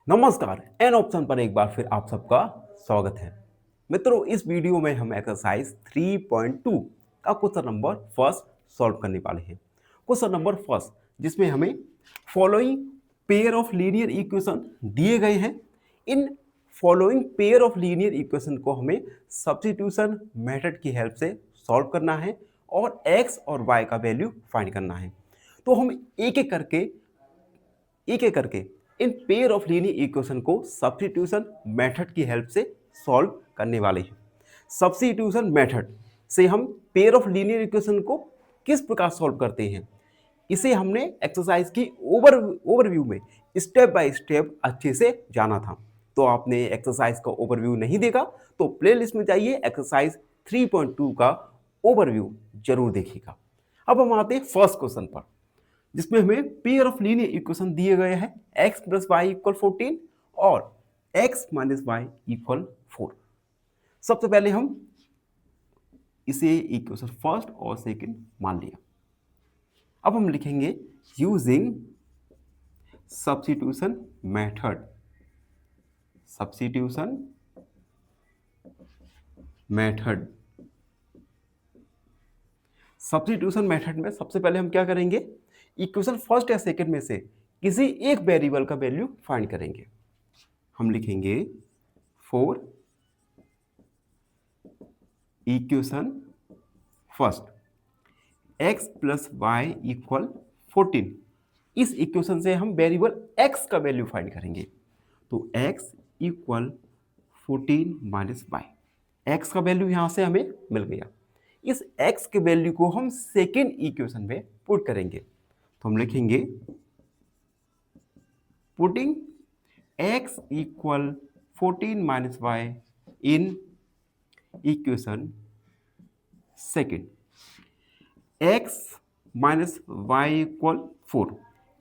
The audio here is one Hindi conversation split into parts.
नमस्कार। एन ऑप्शन पर एक बार फिर आप सबका स्वागत है। मित्रों, इस वीडियो में हम एक्सरसाइज 3.2 का क्वेश्चन नंबर फर्स्ट सॉल्व करने वाले हैं। क्वेश्चन नंबर फर्स्ट, जिसमें हमें following pair of linear equation दिए गए हैं। In following pair of linear equation को हमें सब्स्टिट्यूशन मेथड की हेल्प से सॉल्व करना है और एक्स और वाई का वैल्यू फाइंड करना है। तो हम एक एक करके in pair of linear equation को सब्स्टिट्यूशन मेथड की हेल्प से सॉल्व करने वाले हैं। सब्स्टिट्यूशन मेथड से हम पेयर ऑफ लीनियर इक्वेशन को किस प्रकार सॉल्व करते हैं, इसे हमने एक्सरसाइज की ओवरव्यू में स्टेप बाय स्टेप अच्छे से जाना था। तो आपने एक्सरसाइज का ओवरव्यू नहीं देखा तो प्लेलिस्ट में जाइए, एक्सरसाइज 3.2 का ओवरव्यू जरूर देखिएगा। अब हम आते हैं फर्स्ट क्वेश्चन पर, जिसमें हमें पेयर ऑफ लीनियर इक्वेशन दिए गए हैं x प्लस वाई इक्वल 14 और x माइनस वाई इक्वल 4। सबसे पहले हम इसे इक्वेशन फर्स्ट और सेकंड मान लिया। अब हम लिखेंगे using substitution method. Substitution method substitution method में सबसे पहले हम क्या करेंगे, इक्वेशन फर्स्ट या सेकंड में से किसी एक वेरिएबल का वैल्यू फाइंड करेंगे। हम लिखेंगे 4 equation first x plus Y equal 14। इस इक्वेशन से हम वेरिएबल x का वैल्यू फाइंड करेंगे। तो x equal 14 minus Y, X का वैल्यू यहां से हमें मिल गया। इस x के वैल्यू को हम सेकेंड इक्वेशन में पुट करेंगे। तो हम लिखेंगे putting x equal 14 minus Y in equation second, x minus Y equal 4।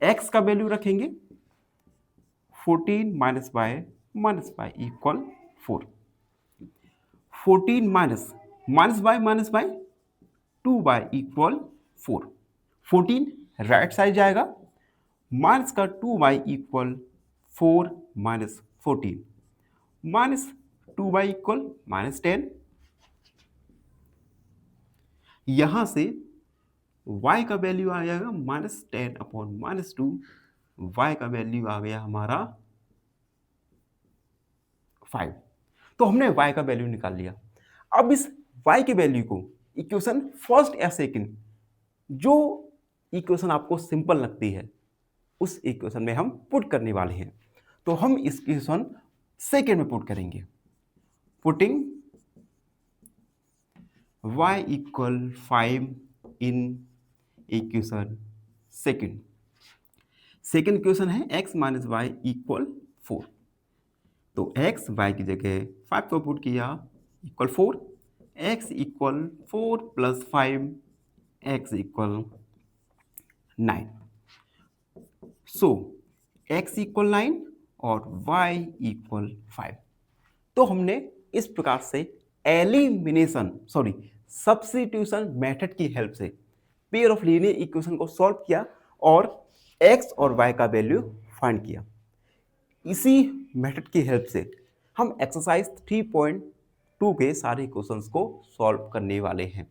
x का वैल्यू रखेंगे 14 minus Y equal 4। 14 minus Y 2 Y equal 4। 14 right side जाएगा, माइनस का 2 Y equal 4 minus 14, minus 2 Y equal minus 10। यहां से y का वैल्यू आ जाएगा माइनस 10 अपॉन माइनस 2। y का वैल्यू आ गया हमारा 5। तो हमने y का वैल्यू निकाल लिया। अब इस y के वैल्यू को इक्वेशन फर्स्ट या सेकंड, जो इक्वेशन आपको सिंपल लगती है, उस इक्वेशन में हम पुट करने वाले हैं। तो हम इस इक्वेशन सेकंड में पुट करेंगे। Putting y equal 5 in equation second. Second equation है x माइनस वाई इक्वल 4। तो x y की जगह 5 को पुट किया equal 4, x equal 4 plus 5, x equal 9। सो x इक्वल 9 और y इक्वल 5। तो हमने इस प्रकार से सब्स्टिट्यूशन मेथड की हेल्प से पेयर ऑफ लीनियर इक्वेशन को सॉल्व किया और x और y का वैल्यू फाइंड किया। इसी मेथड की हेल्प से हम एक्सरसाइज 3.2 के सारे क्वेश्चंस को सॉल्व करने वाले हैं।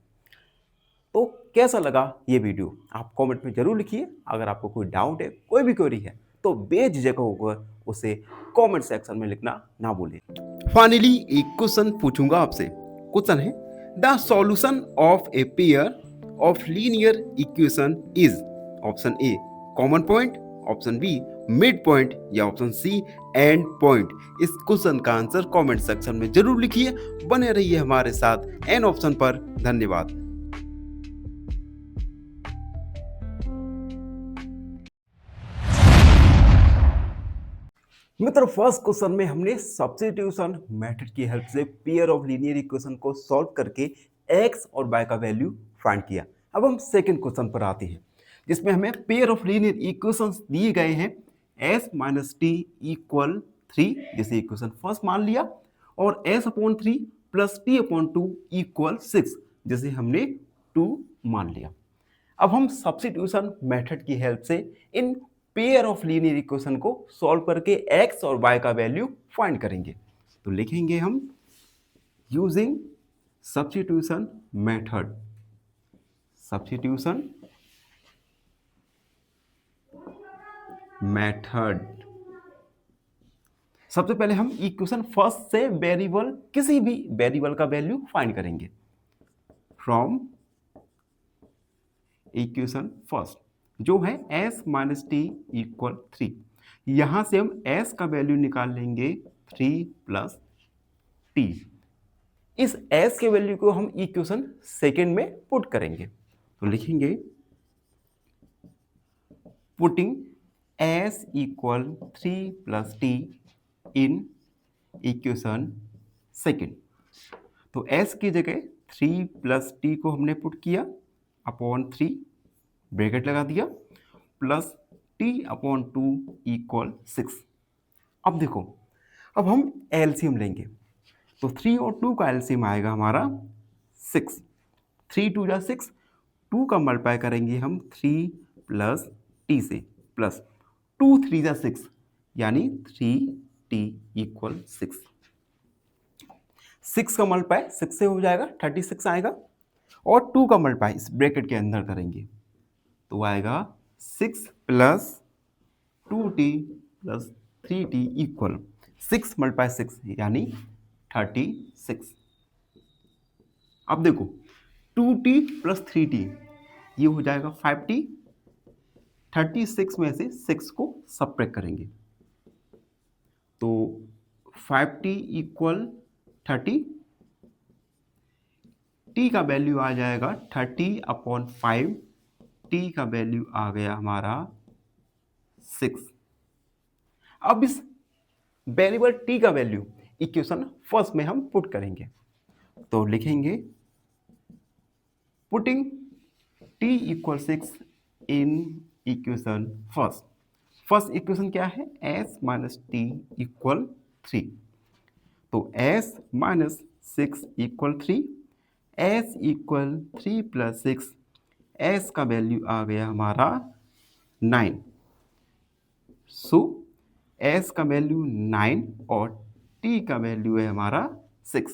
तो कैसा लगा ये वीडियो, आप कमेंट में जरूर लिखिए। अगर आपको कोई डाउट है, कोई भी क्वेरी है, तो बेझिझक होकर उसे कमेंट सेक्शन में लिखना ना भूलें। फाइनली एक क्वेश्चन पूछूंगा आपसे। क्वेश्चन है, the solution of a pair of linear equation is option A common point, option B mid point या ऑप्शन सी एंड पॉइंट। इस क्वेश्चन का आंसर कमेंट सेक्शन में जरूर लिखिए। बने रहिए हमारे साथ एन ऑप्शन पर। धन्यवाद। मित्र, फर्स्ट क्वेश्चन में हमने सब्स्टिट्यूशन मेथड की हेल्प से पेयर ऑफ लीनियर इक्वेशन को सॉल्व करके x और y का वैल्यू फाइंड किया। अब हम सेकंड क्वेश्चन पर आते हैं, जिसमें हमें पेयर ऑफ लीनियर इक्वेशंस दिए गए हैं s माइनस टी इक्वल 3, जैसे इक्वेशन फर्स्ट मान लिया, और s upon 3 plus T upon 2 equal 6, जैसे हमने 2 मान लिया। अब हम सब्स्टिट्यूशन मेथड की हेल्प से in pair of linear equation को सॉल्व करके एक्स और वाई का वैल्यू फाइंड करेंगे। तो लिखेंगे हम using substitution method. Substitution method. सबसे पहले हम इक्वेशन फर्स्ट से वेरिएबल, किसी भी वेरिएबल का वैल्यू फाइंड करेंगे। फ्रॉम इक्वेशन फर्स्ट जो है s माइनस टी इक्वल 3, यहां से हम s का वैल्यू निकाल लेंगे 3 प्लस टी। इस s के वैल्यू को हम इक्वेशन सेकेंड में पुट करेंगे। तो लिखेंगे putting s equal 3 plus T इन इक्वेशन सेकेंड। तो s की जगह 3 प्लस टी को हमने पुट किया अपॉन 3, ब्रैकेट लगा दिया, प्लस टी अपॉन 2 इक्वल 6। अब देखो, अब हम एलसीएम लेंगे तो 3 और 2 का एलसीएम आएगा हमारा 6। 3 2 जा 6, 2 का मल्टीप्लाई करेंगे हम 3 प्लस टी से, प्लस 2 3 जा 6 यानी 3t इक्वल 6। 6 का मल्टीप्लाई 6 से हो जाएगा 36 आएगा, और 2 का मल्टीप्लाई इस ब्रैकेट के अंदर करेंगे तो आएगा 6 plus 2t plus 3t equal 6 multiply 6 यानी 36। अब देखो 2t प्लस 3t ये हो जाएगा 5t। 36 में से 6 को सब्ट्रैक्ट करेंगे तो 5t इक्वल 30। t का वैल्यू आ जाएगा 30 अपॉन 5, t का वैल्यू आ गया हमारा 6। अब इस वेरिएबल t का वैल्यू इक्वेशन फर्स्ट में हम पुट करेंगे। तो लिखेंगे putting t equal 6 in equation first. First equation क्या है? s minus T equal 3। तो s minus 6 equal 3, s equal 3 plus 6, s का वैल्यू आ गया हमारा 9। सो s का वैल्यू 9 और t का वैल्यू है हमारा 6।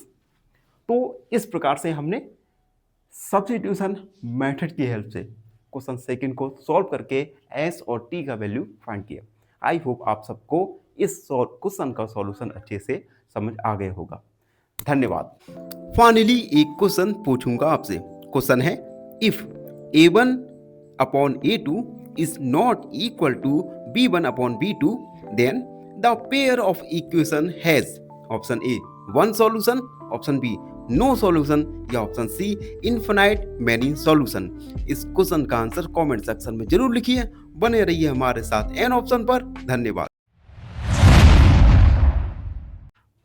तो इस प्रकार से हमने सब्स्टिट्यूशन मेथड की हेल्प से क्वेश्चन सेकंड को सॉल्व करके s और t का वैल्यू फाइंड किया। आई होप आप सबको इस क्वेश्चन का सॉल्यूशन अच्छे से समझ आ गया होगा। धन्यवाद। फाइनली एक क्वेश्चन पूछूंगा आपसे। क्वेश्चन है if a1 upon a2 is not equal to b1 upon b2 then the pair of equation has option A one solution, option B no solution, या option C infinite many solution. इस क्वेश्चन का आंसर कमेंट सेक्शन में जरूर लिखिए। बने रहिए हमारे साथ एन ऑप्शन पर। धन्यवाद।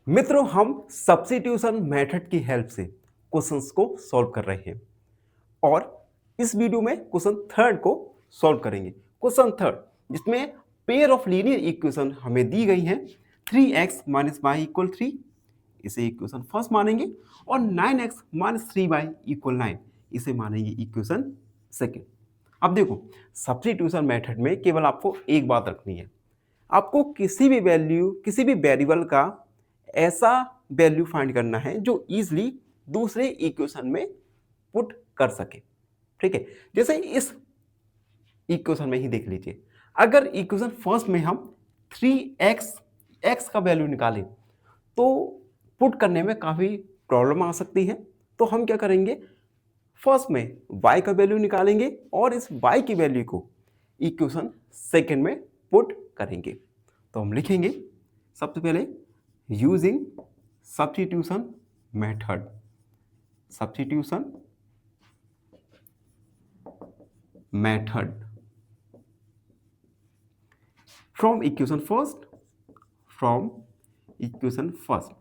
मित्रों, हम सब्स्टिट्यूशन मेथड की हेल्प से क्वेश्चंस को सॉल्व कर रहे हैं और इस वीडियो में क्वेश्चन थर्ड को सॉल्व करेंगे। क्वेश्चन थर्ड जिसमें पेयर ऑफ लीनियर इक्वेशन हमें दी गई है 3x माइनस वाई इक्वल 3, इसे इक्वेशन फर्स्ट मानेंगे, और 9x माइनस 3y इक्वल 9 इसे मानेंगे इक्वेशन सेकेंड। अब देखो, सब्स्टिट्यूशन मेथड में केवल आपको एक बात रखनी है, आपको किसी भी वैल्यू, किसी भी वेरिएबल का ऐसा वैल्यू फाइंड करना है जो इजीली दूसरे इक्वेशन में पुट कर सके। ठीक है, जैसे इस इक्वेशन में ही देख लीजिए, अगर इक्वेशन फर्स्ट में हम 3x का वैल्यू निकालें तो पुट करने में काफ़ी प्रॉब्लम आ सकती है। तो हम क्या करेंगे, फर्स्ट में y का वैल्यू निकालेंगे और इस y की वैल्यू को इक्वेशन सेकेंड में पुट करेंगे। तो हम लिखेंगे सबसे पहले using substitution method. Substitution method from equation first, from equation first.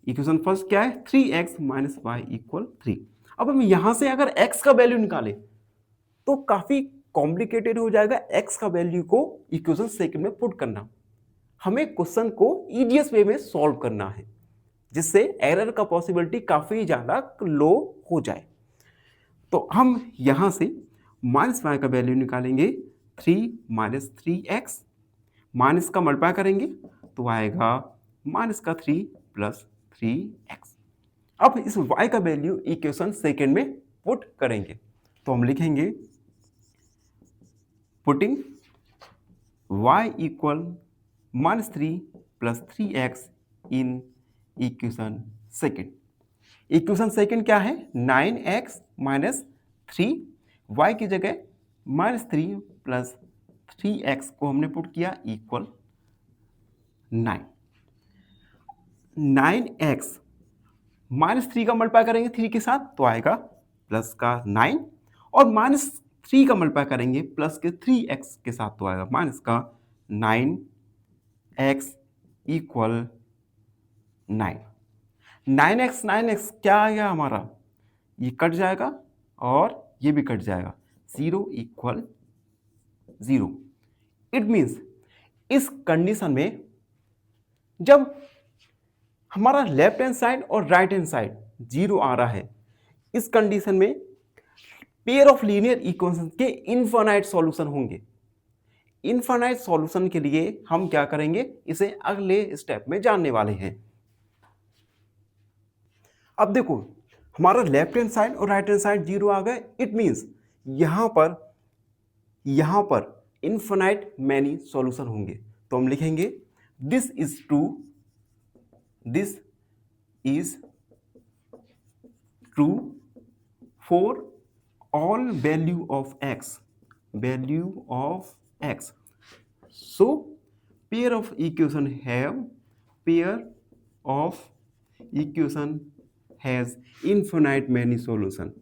Equation first क्या है? 3x minus Y equal 3। अब हम यहां से अगर x का वैल्यू निकालें तो काफी कॉम्प्लिकेटेड हो जाएगा x का वैल्यू को इक्वेशन सेकंड में पुट करना। हमें क्वेश्चन को ईजीएस्ट वे में सॉल्व करना है जिससे एरर का पॉसिबिलिटी काफी ज्यादा लो हो जाए। तो हम यहां से माइनस वाई का वैल्यू निकालेंगे 3 - 3x, माइनस का मल्टीप्लाई करेंगे तो आएगा -3 + 3x। अब इस y का वैल्यू इक्वेशन सेकेंड में पुट करेंगे तो हम लिखेंगे पुटिंग y इक्वल -3 + 3x इन इक्वेशन सेकेंड। इक्वेशन सेकेंड क्या है? 9x - 3, y की जगह -3 + 3x को हमने पुट किया इक्वल 9। 9x -3 का मल्टीप्लाई करेंगे 3 के साथ तो आएगा प्लस का 9, और -3 का मल्टीप्लाई करेंगे प्लस के 3x के साथ तो आएगा माइनस का 9x इक्वल 9। 9x क्या आ गया हमारा? ये कट जाएगा और ये भी कट जाएगा, 0 इक्वल 0। इट मीन्स इस कंडीशन में जब हमारा लेफ्ट हैंड साइड और राइट हैंड साइड 0 आ रहा है, इस कंडीशन में पेयर ऑफ लीनियर इक्वेशन के इनफाइनाइट सॉल्यूशन होंगे। इनफाइनाइट सॉल्यूशन के लिए हम क्या करेंगे, इसे अगले स्टेप में जानने वाले हैं। अब देखो हमारा लेफ्ट हैंड साइड और राइट हैंड साइड 0 आ गए। इट मींस यहां पर इनफाइनाइट मैनी सॉल्यूशन होंगे तो हम लिखेंगे this is true for all value of x, so pair of equation has infinite many solution,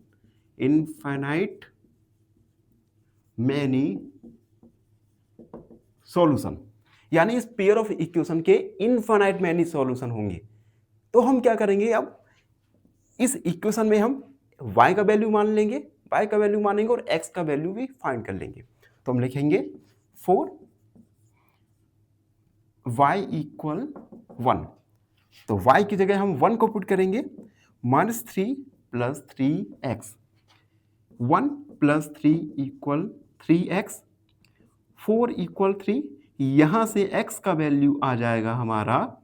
यानी इस पेयर ऑफ इक्वेशन के इनफाइनाइट मैनी सॉल्यूशन होंगे। तो हम क्या करेंगे, अब इस इक्वेशन में हम y का वैल्यू मान लेंगे, और x का वैल्यू भी फाइंड कर लेंगे। तो हम लिखेंगे 4 y इक्वल 1, तो y की जगह हम 1 को पुट करेंगे, -3 + 3x, 1 + 3 इक्वल 3x, 4 इक्वल 3, यहां से x का वैल्यू आ जाएगा हमारा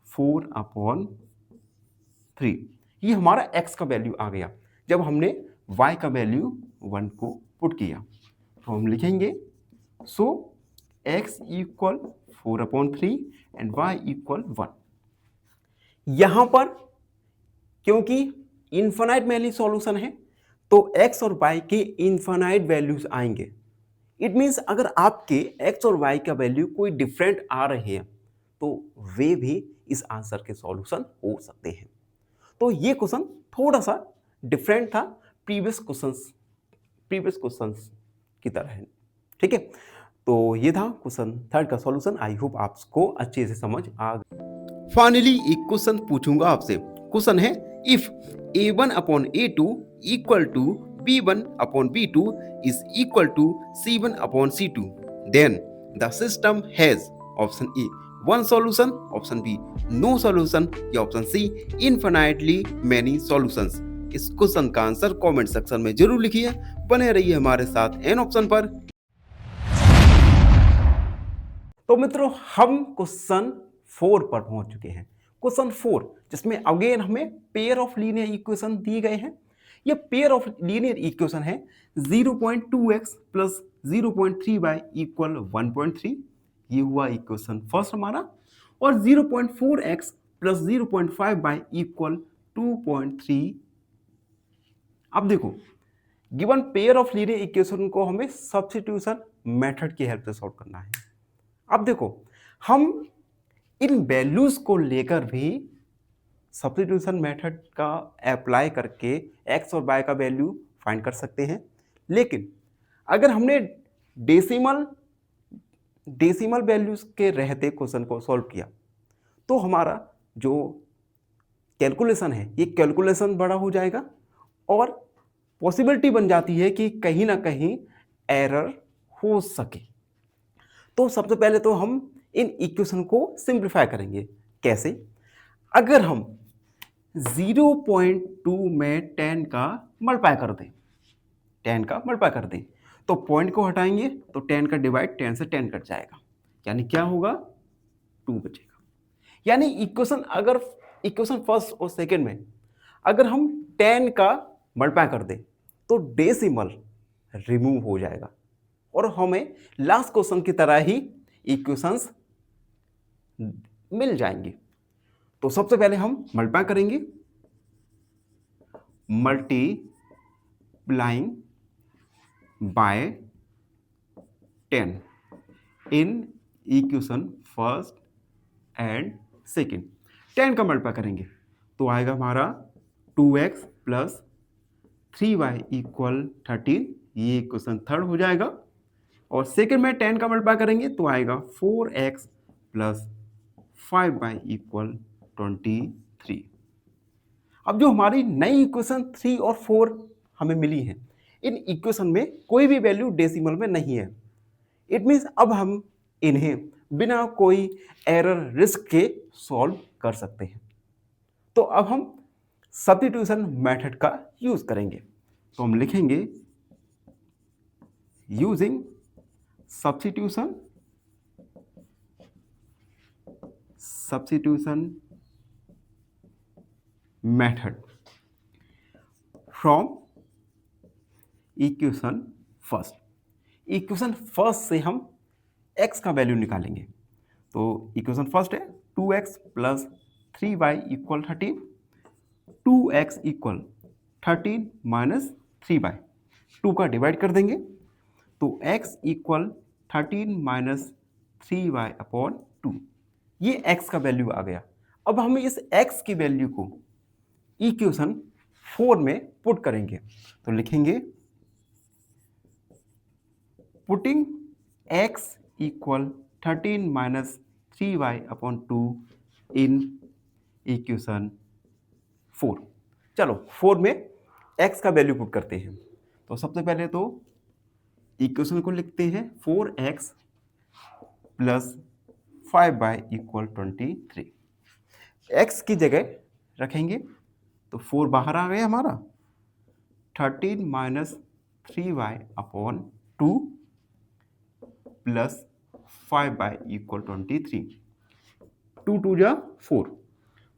4/3। ये हमारा x का वैल्यू आ गया जब हमने y का वैल्यू 1 को पुट किया। तो हम लिखेंगे सो x equal 4/3 and y equal 1। यहां पर क्योंकि इनफाइनाइट मैनी सॉल्यूशन है तो x और y के इनफाइनाइट वैल्यूज आएंगे। इट मीन्स अगर आपके x और y का वैल्यू कोई डिफरेंट आ रहे हैं तो वे भी इस आंसर के सॉल्यूशन हो सकते हैं। तो ये क्वेश्चन थोड़ा सा डिफरेंट था प्रीवियस क्वेश्चंस की तरह है, ठीक है। तो ये था क्वेश्चन थर्ड का सॉल्यूशन। आई होप आपको अच्छे से समझ आ गया। फाइनली एक क्वेश्चन पूछूंगा आपसे। क्वेश्चन है if a1/a2 equal to b1/b2 is equal to c1/c2 then the system has option A 1 solution, option B no solution, या option C infinitely many solutions. इस क्वेश्चन का आंसर कमेंट सेक्शन में जरूर लिखिए। बने रहिए हमारे साथ एन ऑप्शन पर। तो मित्रों हम क्वेश्चन 4 पर पहुंच चुके हैं। क्वेश्चन 4 जिसमें अगेन हमें पेयर ऑफ लीनियर इक्वेशन दिए गए हैं। ये पेयर ऑफ लीनियर इक्वेशन है 0.2x + 0.3y इक्वल 1.3, ये हुआ इक्वेशन फर्स्ट हमारा, और 0.4x + 0.5y इक्वल 2.3। अब देखो given pair of linear equation को हमें सब्स्टिट्यूशन मेथड की हेल्प से सॉल्व करना है। अब देखो हम इन वैल्यूज को लेकर भी सब्स्टिट्यूशन मेथड का अप्लाई करके x और y का वैल्यू फाइंड कर सकते हैं, लेकिन अगर हमने डेसिमल वैल्यूज के रहते क्वेश्चन को सॉल्व किया तो हमारा जो कैलकुलेशन है ये कैलकुलेशन बड़ा हो जाएगा और पॉसिबिलिटी बन जाती है कि कहीं ना कहीं एरर हो सके। तो सबसे पहले तो हम इन इक्वेशन को सिंप्लीफाई करेंगे। कैसे? अगर हम 0.2 में 10 का मल्टीप्लाई कर दें, तो पॉइंट को हटाएंगे तो 10 का डिवाइड 10 से 10 कट जाएगा, यानी क्या होगा 2 बचेगा। यानी इक्वेशन फर्स्ट और सेकंड में अगर हम 10 का मल्टीप्लाई कर दें तो डेसिमल रिमूव हो जाएगा और हमें लास्ट क्वेश्चन की तरह ही इक्वेशंस मिल जाएंगी। तो सबसे पहले हम मल्टीप्लाई करेंगे, multiplying by 10 in equation first and second. 10 का मल्टीप्लाई करेंगे तो आएगा हमारा 2x प्लस 3y इक्वल 13, ये इक्वेशन थर्ड हो जाएगा। और सेकेंड में 10 का मल्टीप्लाई करेंगे तो आएगा 4x प्लस 5y इक्वल 23। अब जो हमारी नई इक्वेशन 3 और 4 हमें मिली है, इन इक्वेशन में कोई भी वैल्यू डेसिमल में नहीं है। इट मीन्स अब हम इन्हें बिना कोई एरर रिस्क के सॉल्व कर सकते हैं। तो अब हम सब्स्टिट्यूशन मेथड का यूज करेंगे। तो हम लिखेंगे using substitution method from equation first. Equation first से हम x का वैल्यू निकालेंगे। तो इक्वेशन फर्स्ट है 2x plus 3y equal 13, 2x equal 13 minus 3y, 2 का डिवाइड कर देंगे तो x equal 13 minus 3y upon 2, ये x का वैल्यू आ गया। अब हम इस x की वैल्यू को इक्वेशन 4 में पुट करेंगे तो लिखेंगे putting x equal 13 minus 3y upon 2 in equation 4। चलो 4 में x का वैल्यू पुट करते हैं। तो सबसे पहले तो इक्वेशन को लिखते हैं 4x plus 5y equal 23। x की जगह रखेंगे तो 4 बाहर आ गया हमारा, 13 minus 3y upon 2 plus 5y equal 23। 2 2 जा 4,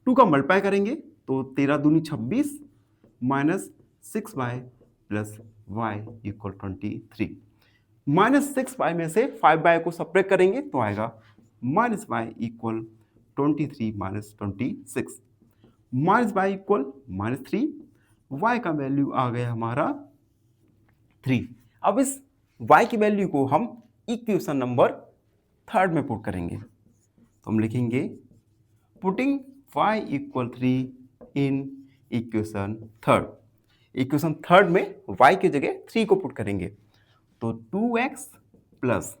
2 का मल्टीप्लाई करेंगे तो 13 दूनी 26 minus 6y plus y equal 23। Minus 6y में से 5y को सब्ट्रैक्ट करेंगे तो आएगा minus y equal 23 minus 26, minus y equal minus 3, y का वैल्यू आ गया हमारा 3। अब इस y की वैल्यू को हम इक्वेशन नंबर थर्ड में पुट करेंगे तो हम लिखेंगे putting y equal 3 in equation third. Equation third में y की जगह 3 को पुट करेंगे तो 2x प्लस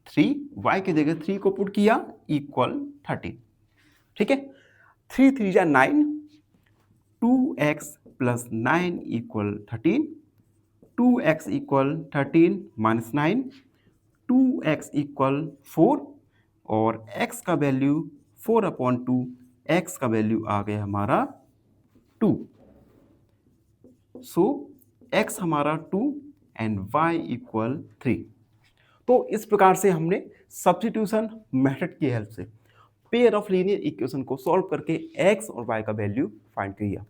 3, y की जगह 3 को पुट किया इक्वल 13। ठीक है, 3 3 जा 9, 2x plus 9 equal 13, 2x equal 13 minus 9, 2x equal 4 और x का वैल्यू 4 अपॉन 2, x का वैल्यू आ गया हमारा 2। सो x हमारा 2 एंड y इक्वल 3। तो इस प्रकार से हमने सब्स्टिट्यूशन मेथड की हेल्प से पेयर ऑफ लीनियर इक्वेशन को सॉल्व करके x और y का वैल्यू फाइंड किया।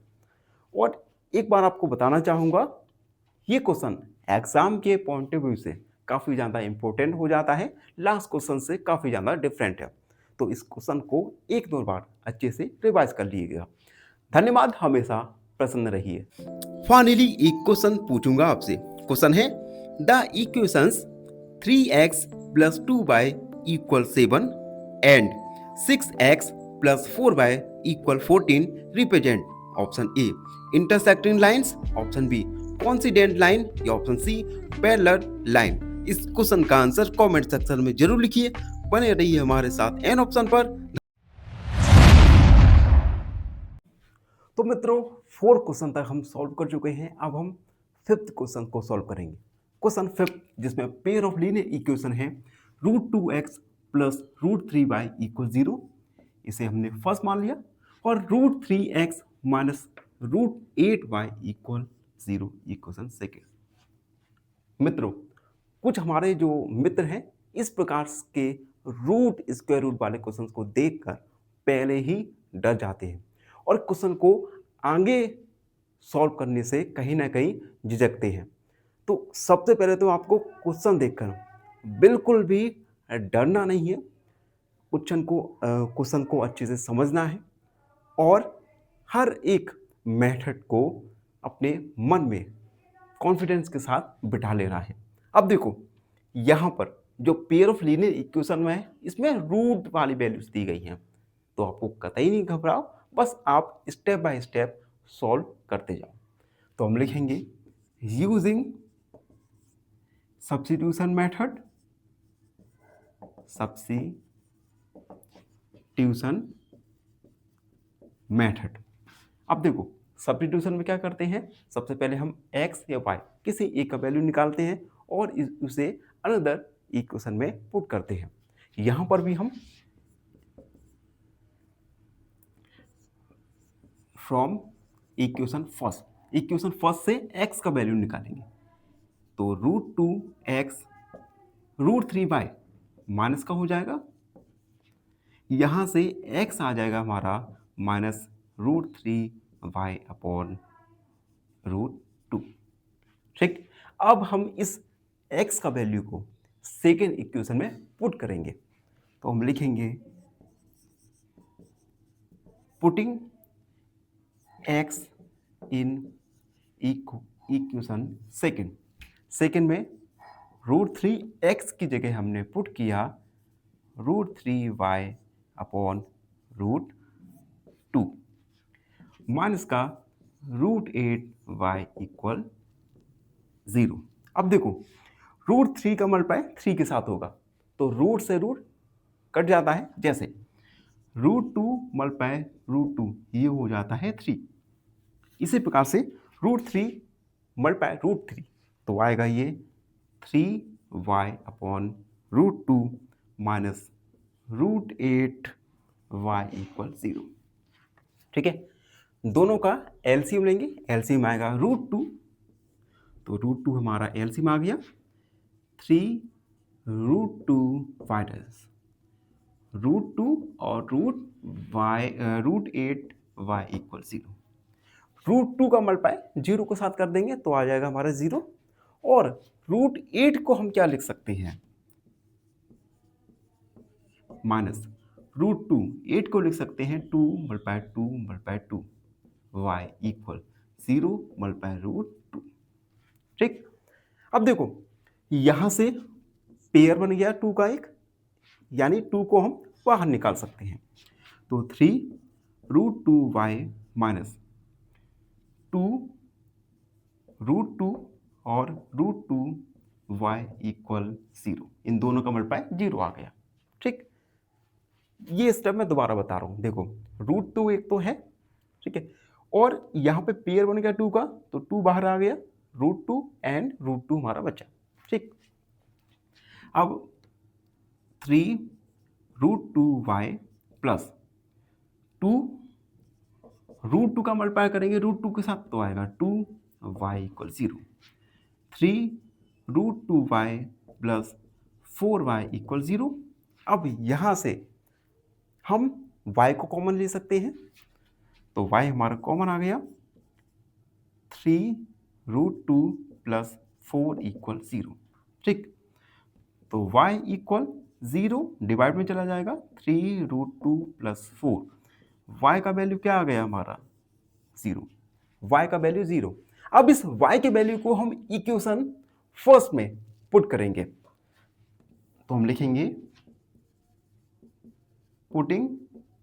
और एक बार आपको बताना चाहूँगा, ये क्वेश्चन एग्जाम के पॉइंट ऑफ व्यू से काफ़ी ज़्यादा इंपॉर्टेंट हो जाता है, लास्ट क्वेश्चन से काफ़ी ज़्यादा डिफरेंट है। तो इस क्वेश्चन को एक दो बार अच्छे से रिवाइज कर लीजिएगा। धन्यवाद, हमेशा प्रसन्न रहिए। फाइनली एक क्वेश्चन पूछूंगा आपसे। क्वेश्चन है the equations 3x plus 2y equal 7 and 6x plus 4y equal 14 represent option A intersecting lines, option B coincident line या ऑप्शन सी पैरेलल लाइन। इस क्वेश्चन का आंसर कमेंट सेक्शन में जरूर लिखिए। बने रहिए हमारे साथ एन ऑप्शन पर। तो मित्रों 4 क्वेश्चन तक हम सॉल्व कर चुके हैं। अब हम 5th क्वेश्चन को सॉल्व करेंगे। क्वेश्चन 5 जिसमें पेयर ऑफ लीनियर इक्वेशन है √2x प्लस √3y इक्वल 0, इसे हमने फर्स्ट मान लिया, और √3x minus √8y equal 0 equation second. मित्रों कुछ हमारे जो मित्र हैं इस प्रकार के रूट स्क्वायर रूट वाले क्वेश्चंस को देखकर पहले ही डर जाते हैं और क्वेश्चन को आगे सॉल्व करने से कहीं ना कहीं झिझकते हैं। तो सबसे पहले तो आपको क्वेश्चन देखकर बिल्कुल भी डरना नहीं है। क्वेश्चन को अच्छे से समझना है और हर एक मेथड को अपने मन में कॉन्फिडेंस के साथ बिठा लेना है। अब देखो यहाँ पर जो पेयर ऑफ लीनियर इक्वेशन में है इसमें रूट वाली वैल्यूज दी गई हैं, तो आपको कतई नहीं घबराओ, बस आप स्टेप बाय स्टेप सॉल्व करते जाओ। तो हम लिखेंगे यूजिंग सब्स्टिट्यूशन मेथड। अब देखो सब्स्टिट्यूशन में क्या करते हैं, सबसे पहले हम x या y किसी एक का वैल्यू निकालते हैं और उसे अनदर इक्वेशन में पुट करते हैं। यहां पर भी हम फ्रॉम इक्वेशन फर्स्ट से x का वैल्यू निकालेंगे, तो √2x √3y माइनस का हो जाएगा, यहां से x आ जाएगा हमारा -√3y अपॉन √2। ठीक, अब हम इस x का वैल्यू को सेकेंड इक्वेशन में पुट करेंगे, तो हम लिखेंगे पुटिंग x इन इक्वेशन सेकेंड में √3x की जगह हमने पुट किया √3y अपॉन √2 माइनस का √8y इक्वल 0। अब देखो √3 का मल्टीप्लाई 3 के साथ होगा, तो रूट से रूट कट जाता है, जैसे √2 मल्टीप्लाई √2 ये हो जाता है 3। इसी प्रकार से √3 मल्टीप्लाई √3 तो आएगा ये 3y upon √2 minus √8y equal 0। ठीक है, दोनों का एलसीएम लेंगे, एलसीएम आएगा √2, तो √2 हमारा एलसीएम आ गया 3√2y √2 और √8y इक्वल 0। √2 का मल्टीप्लाई 0 के साथ कर देंगे तो आ जाएगा हमारा 0, और √8 को हम क्या लिख सकते हैं, माइनस √2, 8 को लिख सकते हैं 2 multiply 2 multiply 2 y equal 0 multiply √2। ठीक, अब देखो यहां से पेयर बन गया 2 का एक, यानी 2 को हम बाहर निकाल सकते हैं, तो 3√2y माइनस 2√2 और √2y इक्वल 0, इन दोनों का मल्टीप्लाई 0 आ गया। ठीक, ये स्टेप मैं दोबारा बता रहा हूं, देखो √2 एक तो है, ठीक है, और यहां पे पेयर बन गया 2 का, तो 2 बाहर आ गया, √2 एंड √2 हमारा बचा। ठीक, अब 3√2y प्लस 2 √2 का मल्टीप्लाई करेंगे √2 के साथ तो आएगा 2y equal 0, 3√2y plus 4y equal 0। अब यहां से हम y को कॉमन ले सकते हैं, तो y हमारा कॉमन आ गया, 3√2 प्लस 4 इक्वल 0। ठीक, तो y इक्वल 0 डिवाइड में चला जाएगा, 3√2 प्लस 4, y का वैल्यू क्या आ गया हमारा 0, y का वैल्यू 0। अब इस y के वैल्यू को हम इक्वेशन फर्स्ट में पुट करेंगे, तो हम लिखेंगे पुटिंग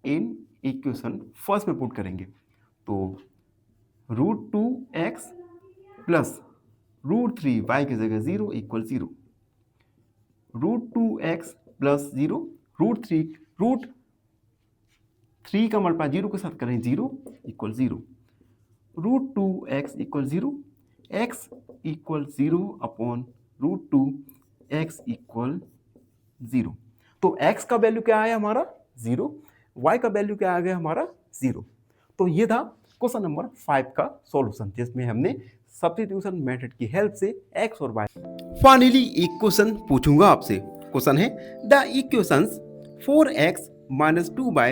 इन इक्वेशन फर्स्ट में पुट करेंगे, तो √2x प्लस √3y की जगह 0 इक्वल 0, √2x प्लस 0 √3 का मल्टीप्लाई 0 के साथ करें 0 equal 0, √2x equal 0, x equal 0 upon √2 x equal 0। तो x का वैल्यू क्या आया हमारा 0, y का वैल्यू क्या आ गया हमारा 0। तो ये था क्वेश्चन नंबर 5 का सॉल्यूशन, जिसमें हमने सब्स्टिट्यूशन मेथड की हेल्प से एक्स और वाई। फाइनली एक क्वेश्चन पूछूंगा आपसे। क्वेश्चन है the equations 4x minus 2y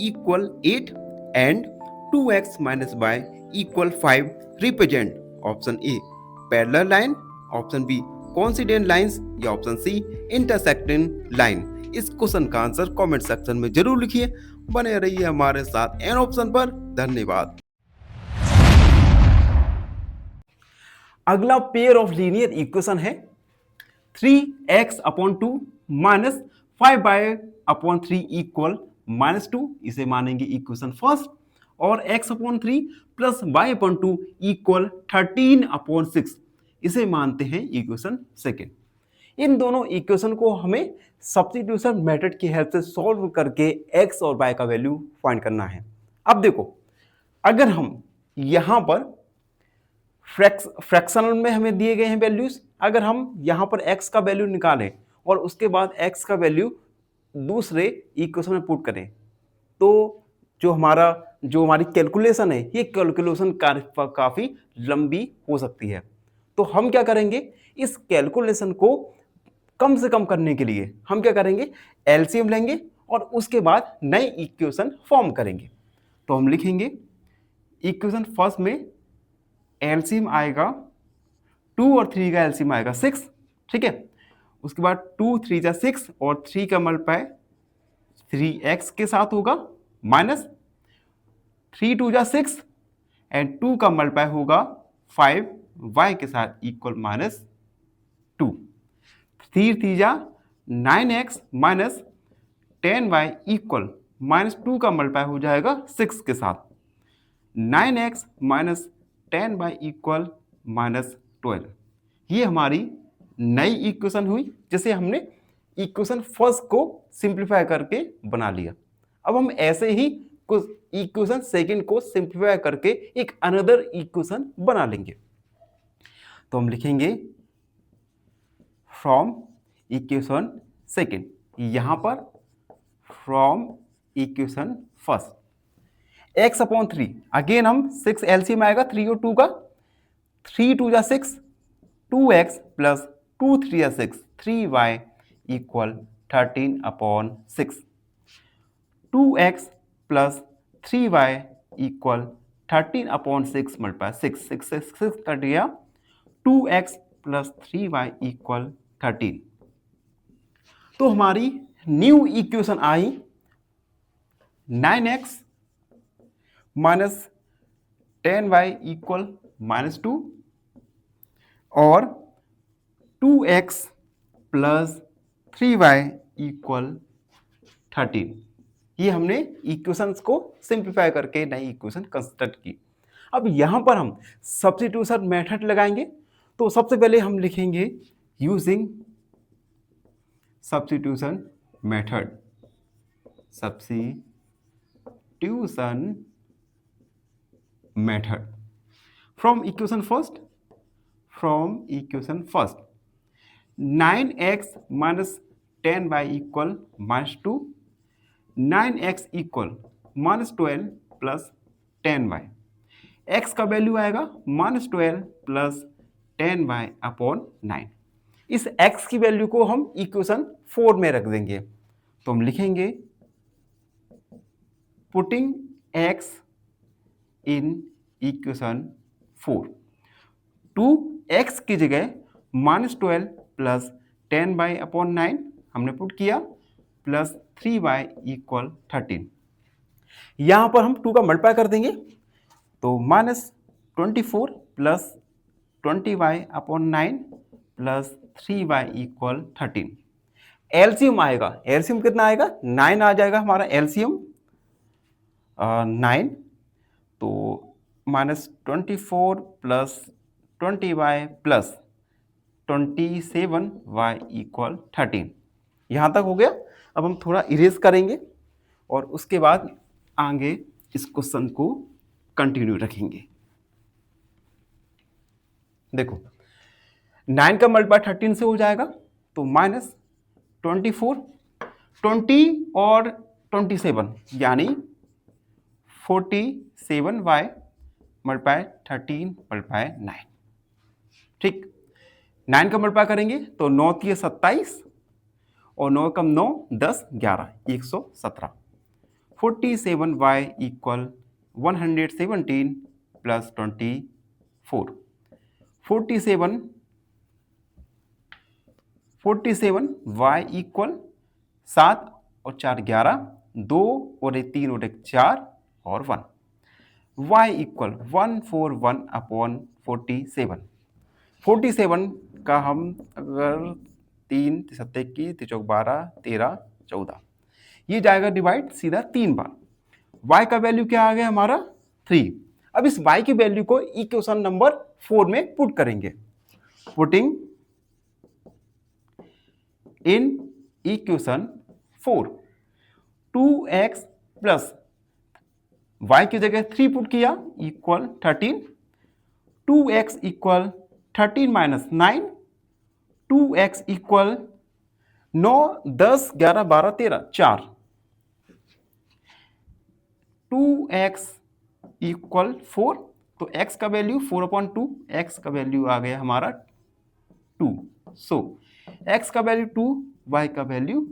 equal 8 and 2x minus y equal 5 represent option A parallel line, option B coincident lines या ऑप्शन सी इंटरसेक्टिंग लाइन। इस क्वेश्चन का आंसर कमेंट सेक्शन में जरूर लिखिए। बने रहिए हमारे साथ एन ऑप्शन पर। धन्यवाद। अगला पेयर ऑफ लीनियर इक्वेशन है 3x/2 माइनस 5y/3 इक्वल -2। इसे मानेंगे इक्वेशन फर्स्ट। और x/3 प्लस y/2 इक्वल 13/6 इसे मानते हैं इक्वेशन सेकेंड। इन दोनों इक्वेशन को हमें सब्स्टिट्यूशन मेथड की हेल्प से सॉल्व करके x और y का वैल्यू फाइंड करना है। अब देखो, अगर हम यहां पर फ्रैक्शनल में हमें दिए गए हैं वैल्यूज, अगर हम यहां पर x का वैल्यू निकालें और उसके बाद x का वैल्यू दूसरे इक्वेशन में पुट करें, तो जो हमारी कैलकुलेशन है, ये कैलकुलेशन काफी लंबी हो सकती है। तो हम क्या करेंगे, इस कैलकुलेशन को कम से कम करने के लिए हम क्या करेंगे, एलसीएम लेंगे और उसके बाद नई इक्वेशन फॉर्म करेंगे। तो हम लिखेंगे इक्वेशन फर्स्ट में एलसीएम आएगा 2 और 3 का एलसीएम आएगा 6, ठीक है। उसके बाद 2 3 जा 6 और 3 का मल्टीप्लाई 3x के साथ होगा, माइनस 3 2 जा 6 एंड 2 का मल्टीप्लाई होगा 5y के साथ इक्वल -2। 3 3 जा 9x माइनस 10y इक्वल -2 का मल्टीप्लाई हो जाएगा 6 के साथ, 9x माइनस 10y इक्वल -12। ये हमारी नई इक्वेशन हुई, जिसे हमने इक्वेशन फर्स्ट को सिंप्लीफाई करके बना लिया। अब हम ऐसे ही कुछ इक्वेशन सेकंड को सिंप्लीफाई करके एक अनदर इक्वेशन बना लेंगे। तो हम लिखेंगे फ्रॉम इक्वेशन सेकंड, यहां पर from equation first x/3, again हम 6 एलसीएम आएगा 3 और 2 का, 3 2 जा 6, 2x प्लस 2 3 जा 6, 3y equal 13/6, 2x plus 3y equal 13/6 multiply 6 cut गया, 2x प्लस 3y इक्वल 13। तो हमारी न्यू इक्वेशन आई 9x माइनस 10y इक्वल -2 और 2x प्लस 3y इक्वल 13। ये हमने इक्वेशंस को सिंप्लीफाई करके नई इक्वेशन कंस्ट्रक्ट की। अब यहां पर हम सब्स्टिट्यूशन मेथड लगाएंगे। तो सबसे पहले हम लिखेंगे using substitution method, substitution method from equation first 9x minus 10y equal -2, 9x equal -12 plus 10y, x का वैल्यू आएगा -12 प्लस 10y अपॉन 9। इस x की वैल्यू को हम इक्वेशन 4 में रख देंगे। तो हम लिखेंगे putting x in equation 4, 2x की जगह -12 प्लस 10y अपॉन 9 हमने पुट किया, प्लस 3y इक्वल 13। यहां पर हम 2 का मल्टीप्लाई कर देंगे, तो -24 plus 20y upon 9 plus 3y equal 13। LCM आएगा, एलसीएम कितना आएगा, 9 आ जाएगा हमारा एलसीएम 9। तो -24 plus 20y plus 27y equal 13। यहां तक हो गया। अब हम थोड़ा इरेज करेंगे और उसके बाद आगे इस क्वेश्चन को कंटिन्यू रखेंगे। देखो 9 का मल्टीप्लाई 13 से हो जाएगा, तो -24, 20 और 27 यानी 47y मल्टीप्लाई 13 मल्टीप्लाई 9। ठीक, 9 का मल्टीप्लाई करेंगे तो 9 3 27 और 9 कम 9 10 11 117। 47y equal 117 plus 24। 47y equal 7 और 4 11, 2 और 1 3 और 1 4 और 1। y equal 141 upon 47। 47 का हम अगर 3 सत्ते 21 3 12 13 14 ये जाएगा डिवाइड सीधा 3 बार। y का वैल्यू क्या आ गया हमारा 3। अब इस y की वैल्यू को इक्वेशन नंबर 4 में पुट करेंगे। Putting in equation 4 2x plus y की जगह 3 पुट किया equal 13। 2x equal 13 minus 9। 2x equal 9 10 11 12 13 4। 2x equal 4, तो x का वैल्यू 4/2, x का वैल्यू आ गया हमारा 2। सो x का वैल्यू 2, y का वैल्यू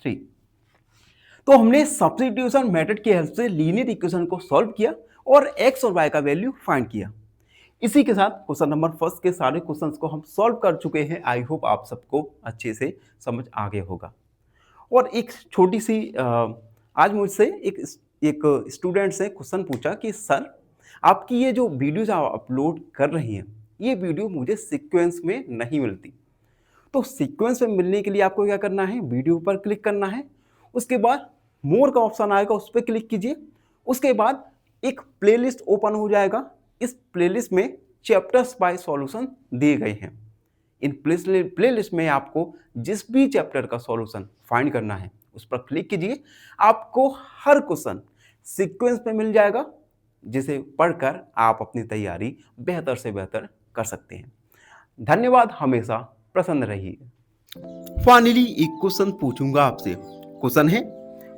3। तो हमने सब्स्टिट्यूशन मेथड की हेल्प से लीनियर इक्वेशन को सॉल्व किया और x और y का वैल्यू फाइंड किया। इसी के साथ क्वेश्चन नंबर फर्स्ट के सारे क्वेश्चंस को हम सॉल्व कर चुके हैं। आई होप आप सबको अच्छे से समझ आ गया होगा। और एक छोटी सी आज मुझसे एक स्टूडेंट से क्वेश्चन पूछा कि सर आपकी ये जो वीडियोज आप अपलोड कर रही हैं ये वीडियो मुझे सीक्वेंस में नहीं मिलती। तो सीक्वेंस में मिलने के लिए आपको क्या करना है, वीडियो पर क्लिक करना है, उसके बाद मोर का ऑप्शन आएगा उस पर क्लिक कीजिए। उसके बाद एक प्लेलिस्ट ओपन हो जाएगा। इस प्लेलिस्ट में चैप्टर्स बाय सॉल्यूशन दिए गए हैं। इन प्लेलिस्ट में आपको जिस भी चैप्टर का सॉल्यूशन फाइंड करना है उस पर क्लिक कीजिए। आपको हर क्वेश्चन सीक्वेंस में मिल जाएगा जिसे पढ़कर आप अपनी तैयारी बेहतर से बेहतर कर सकते हैं। धन्यवाद, हमेशा प्रसन्न रहिए। फाइनली एक क्वेश्चन पूछूंगा आपसे। क्वेश्चन है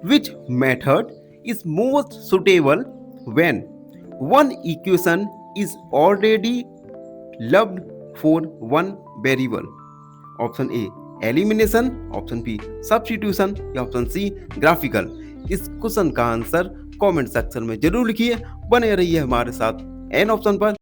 which method is most suitable when one equation is already loved for one variable? Option A elimination, option B substitution या ऑप्शन सी ग्राफिकल। इस क्वेश्चन का आंसर कमेंट सेक्शन में जरूर लिखिए। बने रहिए हमारे साथ एन ऑप्शन पर।